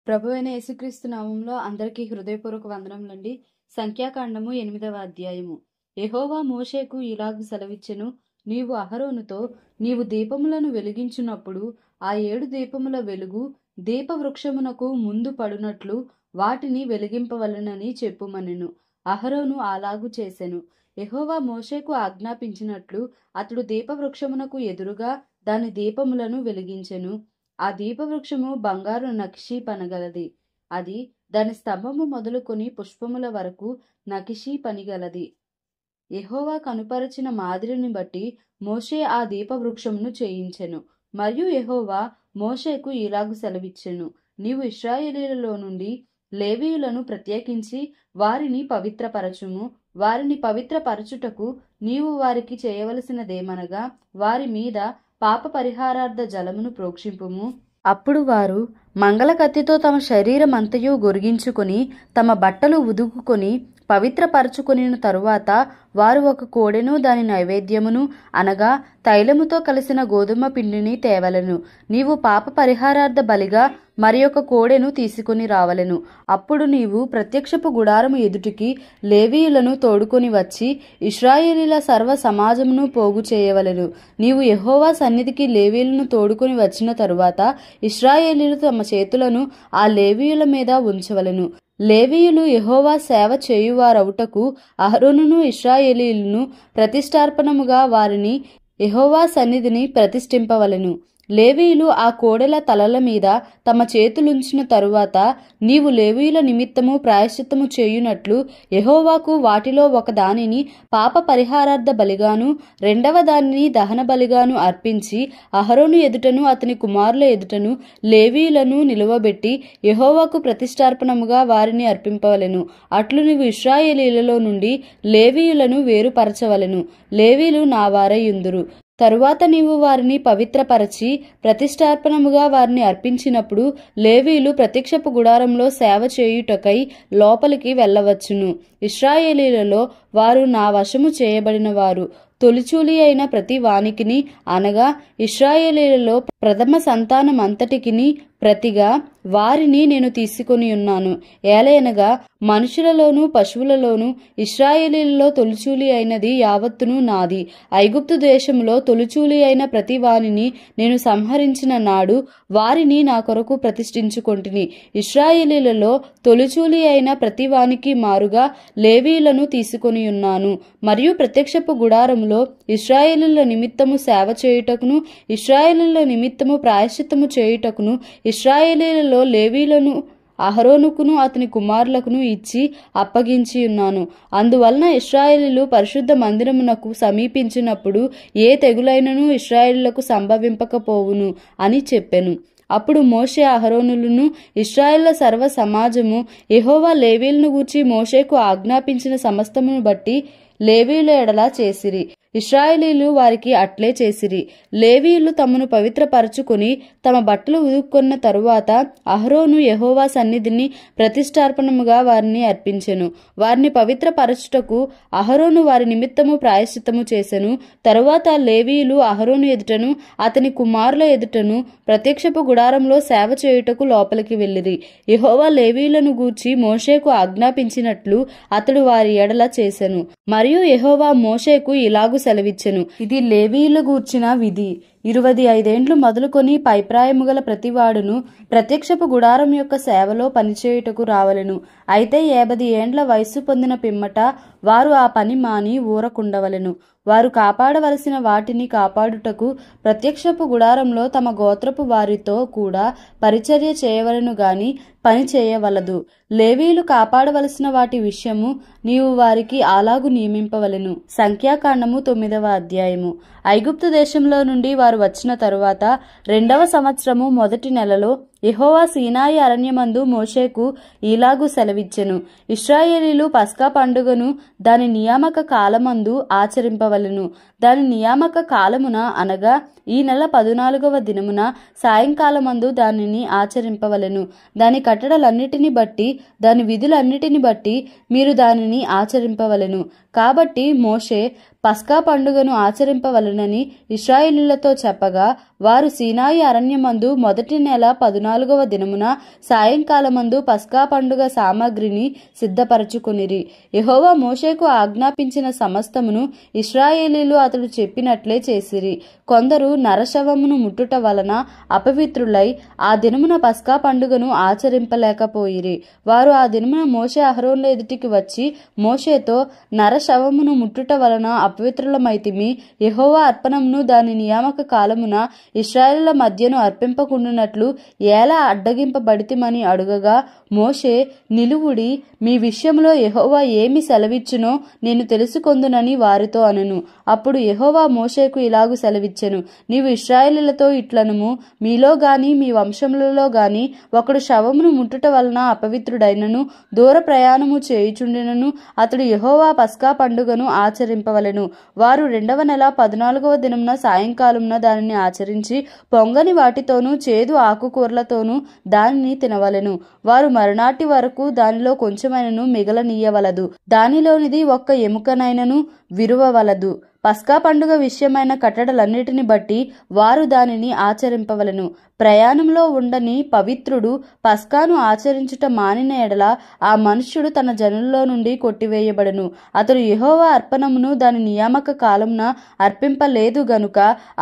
ప్రభువైన యేసుక్రీస్తు నామంలో అందరికీ హృదయపూర్వక వందనములండి. సంఖ్యాకాండము 8వ అధ్యాయము. యెహోవా మోషేకు ఇలాగు సెలవిచ్చెను, నీవు అహరోనుతో, నీవు దీపములను వెలిగించున్నప్పుడు ఆ 7 దీపముల వెలుగు దీపవృక్షమునకు ముందు పడునట్లు వాటిని వెలిగింపవలెనని చెప్పుమనెను. అహరోను అలాగు చేసెను. యెహోవా మోషేకు ఆజ్ఞాపించినట్లు అతడు దీపవృక్షమునకు ఎదురుగా దాని దీపములను వెలిగించెను. ఆ దీపవృక్షము బంగారు నక్షి పనగలది. అది దాని స్తంభము మొదలుకొని పుష్పముల వరకు నకిషీ పనిగలది. యెహోవా కనుపరచిన మాదిరిని బట్టి మోషే ఆ దీపవృక్షమును చేయించెను. మరియు యెహోవా మోషేకు ఇలాగు సెలవిచ్చెను, నీవు ఇశ్రాయేలీయులలో నుండి లేవీయులను ప్రత్యేకించి వారిని పవిత్రపరచుము. వారిని పవిత్రపరచుటకు నీవు వారికి చేయవలసినదేమనగా, వారి మీద పాప పరిహారార్థ జలమును ప్రోక్షింపుము. అప్పుడు వారు మంగళ కత్తితో తమ శరీరమంతయు గొరిగించుకొని తమ బట్టలు ఉదుకుకొని పవిత్రపరచుకొనిన తరువాత వారు ఒక కోడెను దాని నైవేద్యమును అనగా తైలముతో కలిసిన గోధుమ పిండిని తేవలెను. నీవు పాప పరిహారార్థ బలిగా మరి ఒక కోడెను తీసుకొని రావలెను. అప్పుడు నీవు ప్రత్యక్షపు గుడారము ఎదుటికి లేవీయులను తోడుకొని వచ్చి ఇశ్రాయేలీల సర్వ సమాజమును పోగు చేయవలెను. నీవు యెహోవా సన్నిధికి లేవీయులను తోడుకొని వచ్చిన తరువాత ఇశ్రాయేలీలు తమ చేతులను ఆ లేవీయుల మీద ఉంచవలెను. లేవీయులు యెహోవా సేవ చేయువారవుటకు అహరోనును ఇశ్రాయేలీయులను ప్రతిష్టార్పణముగా వారిని యెహోవా సన్నిధిని ప్రతిష్ఠింపవలెను. లేవీయులు ఆ కోడెల తలల మీద తమ చేతులుంచిన తరువాత నీవు లేవీయుల నిమిత్తము ప్రాయశ్చిత్తము చేయునట్లు యెహోవాకు వాటిలో ఒక దానిని పాప పరిహారార్థ బలిగాను రెండవ దానిని దహన బలిగాను అర్పించి అహరోను ఎదుటను అతని కుమారుల ఎదుటను లేవీయులను నిలువబెట్టి యెహోవాకు ప్రతిష్టార్పణముగా వారిని అర్పింపవలెను. అట్లు నీవు ఇశ్రాయేలీయులలో నుండి లేవీయులను వేరుపరచవలెను. లేవీయులు నా వారయుందురు. తరువాత నీవు వారిని పవిత్రపరచి ప్రతిష్టార్పణముగా వారిని అర్పించినప్పుడు లేవీయులు ప్రత్యక్షపు గుడారంలో సేవ చేయుటకై లోపలికి వెళ్ళవచ్చును. ఇశ్రాయేలీయులలో వారు నా వశము చేయబడిన వారు. తొలిచూలి అయిన ప్రతి వానికిని అనగా ఇశ్రాయేలీయులలో ప్రథమ సంతానమంతటికిని ప్రతిగా వారిని నేను తీసుకొని ఉన్నాను. ఏలయనగా మనుషులలోను పశువులలోను ఇశ్రాయేలీయులలో తొలిచూలి అయినది యావత్తును నాది. ఐగుప్తు దేశములో తొలిచూలి అయిన ప్రతి వానిని నేను సంహరించిన నాడు వారిని నా కొరకు ప్రతిష్ఠించుకొంటిని. ఇశ్రాయేలీయులలో తొలిచూలి అయిన ప్రతి వానికి మారుగా లేవీయులను తీసుకొని ఉన్నాను. మరియు ప్రత్యక్షపు గుడారములో ఇశ్రాయేలీయుల నిమిత్తము సేవ చేయుటకును ఇశ్రాయేలీయుల నిమిత్తము ప్రాయశ్చిత్తము చేయుటకును ఇశ్రాయేలీయులలో లేవీయులను అహరోనుకును అతని కుమారులకును ఇచ్చి అప్పగించి ఉన్నాను. అందువలన ఇశ్రాయేలీయులు పరిశుద్ధ మందిరమునకు సమీపించినప్పుడు ఏ తెగులైనను ఇశ్రాయేలీయులకు సంభవింపకపోవును అని చెప్పెను. అప్పుడు మోషే అహరోనులను ఇశ్రాయేళ్ల సర్వ సమాజము యెహోవా లేవీయులను గూర్చి మోషేకు ఆజ్ఞాపించిన సమస్తమును బట్టి లేవీయుల ఎడల చేసిరి. ఇశ్రాయేలీయులు వారికి అట్లే చేసిరి. లేవీయులు తమను పవిత్రపరచుకొని తమ బట్టలు ఉదుక్కున్న తరువాత అహరోను యెహోవా సన్నిధిని ప్రతిష్టార్పణముగా వారిని అర్పించెను. వారిని పవిత్రపరచుటకు అహరోను వారి నిమిత్తము ప్రాయశ్చిత్తము చేసెను. తరువాత లేవీయులు అహరోను ఎదుటను అతని కుమారుల ఎదుటను ప్రత్యక్షపు గుడారంలో సేవ చేయుటకు లోపలికి వెళ్ళిరి. యెహోవా లేవీయులను గూర్చి మోషేకు ఆజ్ఞాపించినట్లు అతడు వారి ఎడల చేసెను. మరియు యెహోవా మోషేకు ఇలాగు సెలవిచ్చెను, ఇది లేవీయుల గూర్చిన విధి. 25 ఏండ్లు మొదలుకొని పైప్రాయము గల ప్రతివాడును ప్రత్యక్షపు గుడారం యొక్క సేవలో పనిచేయుటకు రావలెను. అయితే 50 ఏండ్ల వయస్సు పొందిన పిమ్మట వారు ఆ పని మాని ఊరకుండవలెను. వారు కాపాడవలసిన వాటిని కాపాడుటకు ప్రత్యక్షపు గుడారంలో తమ గోత్రపు వారితో కూడా పరిచర్య చేయవలెను గాని పని చేయవలదు. లేవీయులు కాపాడవలసిన వాటి విషయము నీవు వారికి అలాగు నియమింపవలెను. సంఖ్యాకాండము 9వ అధ్యాయము. ఐగుప్తు దేశంలో నుండి వారు వచ్చిన తరువాత 2వ సంవత్సరము మొదటి నెలలో యెహోవా సీనాయి అరణ్యమందు మోషేకు ఇలాగు సెలవిచ్చెను, ఇశ్రాయేలీయులు పస్కా పండుగను దాని నియామక కాలమందు ఆచరింపవలెను. దాని నియామక కాలమున అనగా ఈ నెల 14వ దినమున సాయంకాలమందు దానిని ఆచరింపవలెను. దాని కట్టడలన్నిటిని బట్టి దాని విధులన్నిటిని బట్టి మీరు దానిని ఆచరింపవలెను. కాబట్టి మోషే పస్కా పండుగను ఆచరింపవలెనని ఇశ్రాయేలీయులతో చెప్పగా, వారు సీనాయి అరణ్యమందు మొదటి నెల 14వ దినమున సాయంకాలమందు పస్కా పండుగ సామగ్రిని సిద్ధపరచుకొనిరి. యెహోవా మోషేకు ఆజ్ఞాపించిన సమస్తమును ఇశ్రాయేలీయులు అతడు చెప్పినట్లే చేసిరి. కొందరు నరశవమును ముట్టుట వలన అపవిత్రులై ఆ దినమున పస్కా పండుగను ఆచరింపలేకపోయిరి. వారు ఆ దినమున మోషే అహరోనుల ఎదుటికి వచ్చి మోషేతో, నరశవమును ముట్టుట వలన అపవిత్రులమైతిమి, యెహోవా అర్పణమును దాని నియామక కాలమున ఇశ్రాయేలుల మధ్యను అర్పింపకుండునట్లు ఎలా అడ్డగింపబడితిమని అడుగగా, మోషే, నిలువుడి, మీ విషయంలో యెహోవా ఏమి సెలవిచ్చునో నేను తెలుసుకొందునని వారితో అనెను. అప్పుడు యెహోవా మోషేకు ఇలాగు సెలవిచ్చెను, నీవు ఇశ్రాయేలీయులతో ఇట్లనుము, మీలో గాని మీ వంశములలో గాని ఒకడు శవమును ముట్టుట వలన అపవిత్రుడైనను దూర ప్రయాణము చేయుచుండినను అతడు యెహోవా పస్కా పండుగను ఆచరింపవలెను. వారు 2వ నెల 14వ దినమున సాయంకాలమున దానిని ఆచరించి పొంగని వాటితోనూ చేదు ఆకుకూరలతోనూ దానిని తినవలెను. వారు మరునాటి వరకు దానిలో కొంచెమైనను మిగలనీయవలదు. దానిలోనిది ఒక్క ఎముకనైనను విరువవలదు. పస్కా పండుగ విషయమైన కట్టడలన్నిటిని బట్టి వారు దానిని ఆచరింపవలెను. ప్రయాణంలో ఉండని పవిత్రుడు పస్కాను ఆచరించుట మానిన ఎడల ఆ మనుష్యుడు తన జనుల్లో నుండి కొట్టివేయబడును. అతడు యెహోవా అర్పణమును దాని నియామక కాలమున అర్పింపలేదు గనుక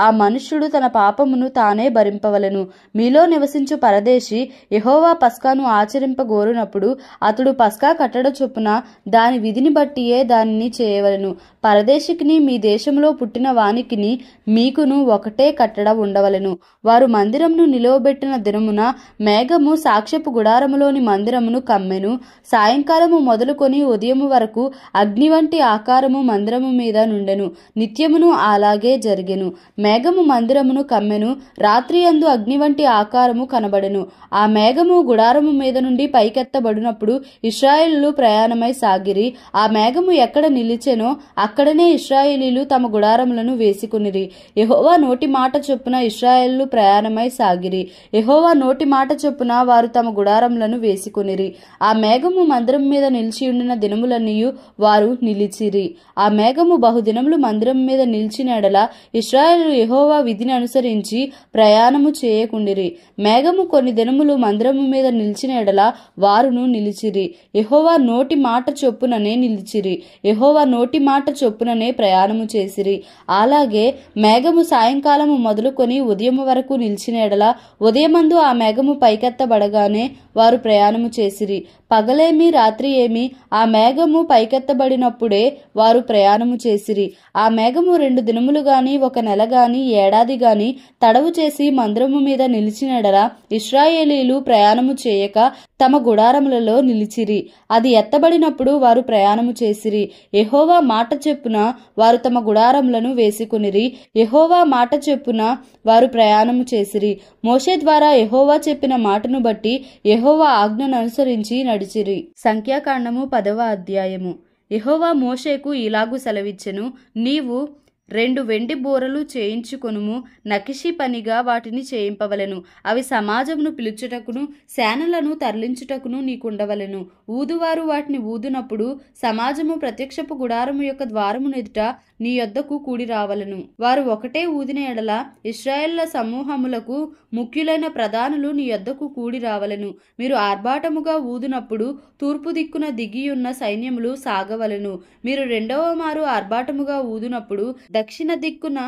ఆ మనుష్యుడు తన పాపమును తానే భరింపవలెను. మీలో నివసించు పరదేశి యెహోవా పస్కాను ఆచరింపగోరునప్పుడు అతడు పస్కా కట్టడ చొప్పున దాని విధిని బట్టియే దానిని చేయవలెను. పరదేశికిని మీ దేశంలో పుట్టిన వానికిని మీకును ఒకటే కట్టడ ఉండవలెను. వారు మందిరమును నిలువబెట్టిన దినమున మేఘము సాక్ష్యపు గుడారములోని మందిరమును కమ్మెను. సాయంకాలము మొదలుకొని ఉదయము వరకు అగ్ని వంటి ఆకారము మందిరము మీద నుండెను. నిత్యమును అలాగే జరిగెను. మేఘము మందిరమును కమ్మెను. రాత్రి యందు అగ్ని వంటి ఆకారము కనబడెను. ఆ మేఘము గుడారము మీద నుండి పైకెత్తబడినప్పుడు ఇశ్రాయేలీయులు ప్రయాణమై సాగిరి. ఆ మేఘము ఎక్కడ నిలిచెనో అక్కడనే ఇశ్రాయేలీయులు తమ గుడారములను వేసుకునిరి. యెహోవా నోటి మాట చొప్పున ఇశ్రాయేలీయులు ప్రయాణమై సాగిరి. యెహోవా నోటి మాట చొప్పున వారు తమ గుడారములను వేసుకునిరి. ఆ మేఘము మందిరం మీద నిలిచి ఉండిన దినములన్నీయు వారు నిలిచిరి. ఆ మేఘము బహుదినములు మందిరం మీద నిలిచిన ఎడల ఇశ్రాయేలీయులు యెహోవా విధిని అనుసరించి ప్రయాణము చేయకుండిరి. మేఘము కొన్ని దినములు మందిరము మీద నిలిచిన ఎడల వారును నిలిచిరి. యెహోవా నోటి మాట చొప్పుననే నిలిచిరి. యెహోవా నోటి మాట చొప్పుననే ప్రయాణము చేసిరి. అలాగే మేఘము సాయంకాలము మొదలుకొని ఉదయము వరకు నిలిచిన ఎడల ఉదయమందు ఆ మేఘము పైకెత్తబడగానే వారు ప్రయాణము చేసిరి. పగలేమి రాత్రి ఏమి ఆ మేఘము పైకెత్తబడినప్పుడే వారు ప్రయాణము చేసిరి. ఆ మేఘము 2 దినములు గాని 1 నెల గాని ఏడాది గాని తడవు చేసి మందిరము మీద నిలిచినెడల ఇశ్రాయేలీయులు ప్రయాణము చేయక తమ గుడారములలో నిలిచిరి. అది ఎత్తబడినప్పుడు వారు ప్రయాణము చేసిరి. యెహోవా మాట చెప్పున వారు తమ గుడారములను వేసుకునిరి. యెహోవా మాట చెప్పున వారు ప్రయాణము చేసిరి. మోషే ద్వారా యెహోవా చెప్పిన మాటను బట్టి యెహోవా ఆజ్ఞను అనుసరించి నడిచిరి. సంఖ్యాకాండము 10వ అధ్యాయము. యెహోవా మోషేకు ఇలాగు సెలవిచ్చెను, నీవు 2 వెండి బూరలు చేయించుకొనుము. నకిషీ పనిగా వాటిని చేయింపవలెను. అవి సమాజమును పిలుచుటకును సేనలను తరలించుటకును నీకుండవలెను. ఊదువారు వాటిని ఊదునప్పుడు సమాజము ప్రత్యక్షపు గుడారము యొక్క ద్వారము ఎదుట నీ యొద్దకు కూడి రావలెను. వారు ఒకటే ఊదిన ఎడల ఇశ్రాయేలుల సమూహములకు ముఖ్యులైన ప్రధానులు నీ యొద్దకు కూడి రావలెను. మీరు ఆర్భాటముగా ఊదునప్పుడు తూర్పు దిక్కున దిగియున్న సైన్యములు సాగవలెను. మీరు 2వ మారు ఆర్భాటముగా ఊదునప్పుడు దక్షిణ దిక్కున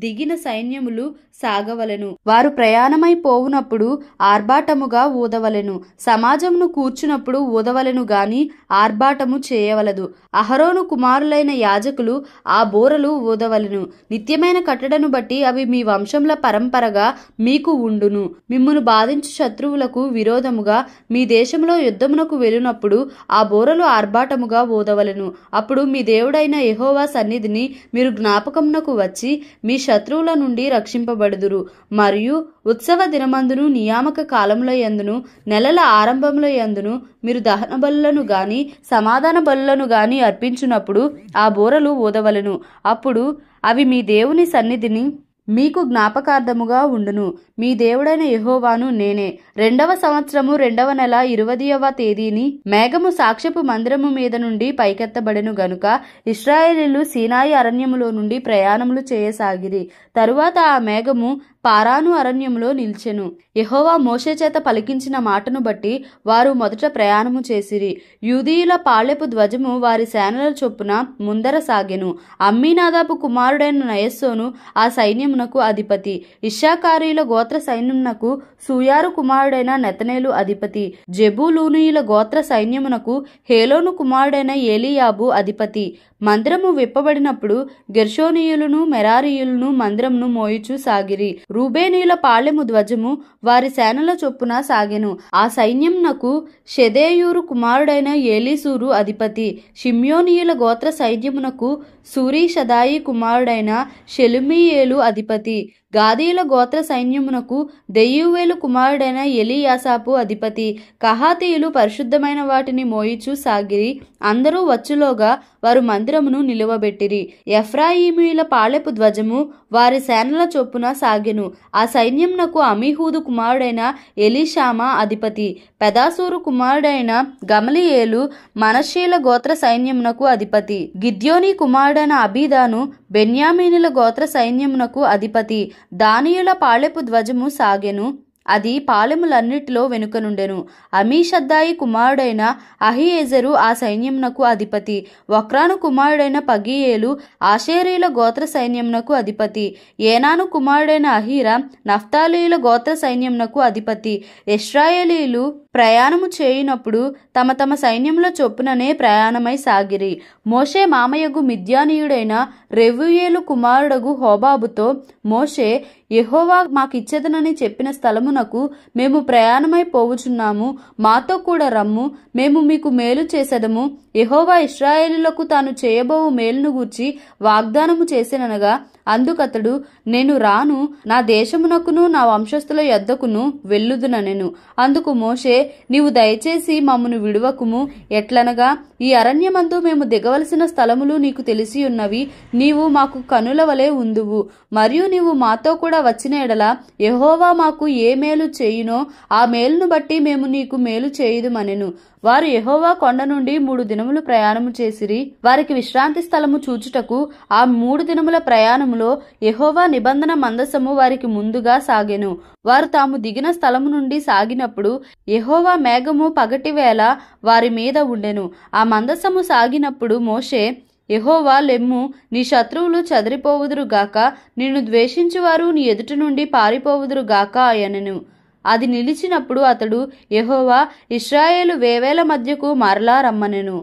దిగిన సైన్యములు సాగవలెను. వారు ప్రయాణమై పోవునప్పుడు ఆర్భాటముగా ఊదవలెను. సమాజమును కూర్చున్నప్పుడు ఊదవలెను గాని ఆర్భాటము చేయవలదు. అహరోను కుమారులైన యాజకులు ఆ బూరలు ఊదవలెను. నిత్యమైన కట్టడను బట్టి అవి మీ వంశంల పరంపరగా మీకు ఉండును. మిమ్మును బాధించు శత్రువులకు విరోధముగా మీ దేశంలో యుద్ధమునకు వెళ్ళినప్పుడు ఆ బూరలు ఆర్భాటముగా ఊదవలెను. అప్పుడు మీ దేవుడైన యెహోవా సన్నిధిని మీరు జ్ఞాపకమునకు వచ్చి మీ శత్రువుల నుండి రక్షింపబడుదురు. మరియు ఉత్సవ దినమందును నియామక కాలముల యందును నెలల ఆరంభముల యందును మీరు దహన బలులను గాని సమాధాన బలులను గాని అర్పించునప్పుడు ఆ బూరలు ఊదవలెను. అప్పుడు అవి మీ దేవుని సన్నిధిని మీకు జ్ఞాపకార్థముగా ఉండును. మీ దేవుడైన యెహోవాను నేనే. 2వ సంవత్సరము 2వ నెల 20వ తేదీని మేఘము సాక్ష్యపు మందిరము మీద నుండి పైకెత్తబడెను గనుక ఇశ్రాయేలీయులు సీనాయి అరణ్యములో నుండి ప్రయాణములు చేయసాగిరి. తరువాత ఆ మేఘము పారాను అరణ్యములో నిల్చెను. యెహోవా మోషే చేత పలికించిన మాటను బట్టి వారు మొదట ప్రయాణము చేసిరి. యూదీయుల పాళెపు ధ్వజము వారి సేనల చొప్పున ముందర సాగెను. అమ్మీనాదాబు కుమారుడైన నయస్సోను ఆ సైన్యమునకు అధిపతి. ఇశ్శాఖారీయుల గోత్ర సైన్యమునకు సూయారు కుమారుడైన నెతనేలు అధిపతి. జెబూలూనీయుల గోత్ర సైన్యమునకు హేలోను కుమారుడైన ఏలీయాబు అధిపతి. మందిరము విప్పబడినప్పుడు గెర్షోనీయులను మెరారీయులను మందిరమును మోయుచూ సాగిరి. రూబేనీయుల పాళెము ధ్వజము వారి సేనల చొప్పున సాగెను. ఆ సైన్యమునకు షెదేయూరు కుమారుడైన ఏలీసూరు అధిపతి. షిమ్యోనీయుల గోత్ర సైన్యమునకు సూరీషదాయి కుమారుడైన షెలుమీయేలు అధిపతి. గాదీయుల గోత్ర సైన్యమునకు దెయూవేలు కుమారుడైన ఎలీయాసాపు అధిపతి. కహాతీయులు పరిశుద్ధమైన వాటిని మోయిచూ సాగిరి. అందరూ వచ్చులోగా వారు మందిరమును నిలువబెట్టిరి. ఎఫ్రాయిమీయుల పాళెపు ధ్వజము వారి సేనల చొప్పున సాగెను. ఆ సైన్యమునకు అమీహూదు కుమారుడైన ఎలీషామా అధిపతి. పెదాసూరు కుమారుడైన గమలియేలు మనష్షీల గోత్ర సైన్యమునకు అధిపతి. గిద్యోని కుమారుడైన అబీదాను బెన్యామీనుల గోత్ర సైన్యమునకు అధిపతి. దానియుల పాళెపు ధ్వజము సాగెను. అది పాలెములన్నిటిలో వెనుకనుండెను. అమీషద్దాయి కుమారుడైన అహియేజరు ఆ సైన్యమునకు అధిపతి. వక్రాను కుమారుడైన పగీయేలు ఆషేరీయుల గోత్ర సైన్యమునకు అధిపతి. ఏనాను కుమారుడైన అహీరా నఫ్తాలీయుల గోత్ర సైన్యమునకు అధిపతి. ఇశ్రాయేలీయులు ప్రయాణము చేయునప్పుడు తమ తమ సైన్యముల చొప్పుననే ప్రయాణమై సాగిరి. మోషే మామయ్యగు మిద్యానీయుడైన రెవూయేలు కుమారుడగు హోబాబుతో మోషే, యెహోవా మాకిచ్చెదనని చెప్పిన స్థలమునకు మేము ప్రయాణమై పోవుచున్నాము. మాతో కూడా రమ్ము, మేము మీకు మేలు చేసెదము. యెహోవా ఇశ్రాయేలులకు తాను చేయబోవు మేలును గూర్చి వాగ్దానము చేసిననగా అందుకతడు, నేను రాను, నా దేశమునకును నా వంశస్థుల యొద్దకును వెళ్ళుదుననెను. అందుకు మోషే, నీవు దయచేసి మమ్మను విడువకుము. ఎట్లనగా ఈ అరణ్యమందు మేము దిగవలసిన స్థలములు నీకు తెలిసి ఉన్నవి. నీవు మాకు కనుల వలె ఉందువు. మరియు నీవు మాతో కూడా వచ్చిన ఎడల యెహోవా మాకు ఏ మేలు చేయునో ఆ మేలును బట్టి మేము నీకు మేలు చేయుదుమనెను. వారు యెహోవా కొండ నుండి 3 దినములు ప్రయాణము చేసిరి. వారికి విశ్రాంతి స్థలము చూచుటకు ఆ 3 దినముల ప్రయాణములో యెహోవా నిబంధన మందసము వారికి ముందుగా సాగెను. వారు తాము దిగిన స్థలము నుండి సాగినప్పుడు యెహోవా మేఘము పగటివేళ వారి మీద ఉండెను. ఆ మందసము సాగినప్పుడు మోషే, యెహోవా లెమ్ము, నీ శత్రువులు చెదరిపోవుదురుగాక, నిన్ను ద్వేషించువారు నీ ఎదుట నుండి పారిపోవుదురుగాక అనెను. అది నిలిచినప్పుడు అతడు, యెహోవా ఇశ్రాయేలు వేవేల మధ్యకు మరలా రమ్మనెను.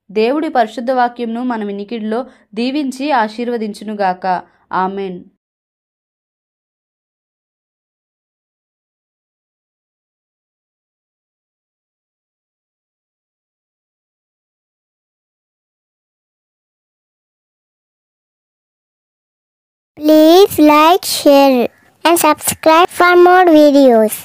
దేవుడి పరిశుద్ధ వాక్యంను మన వినికిడిలో దీవించి ఆశీర్వదించునుగాక. Amen. Please like, share and subscribe for more videos.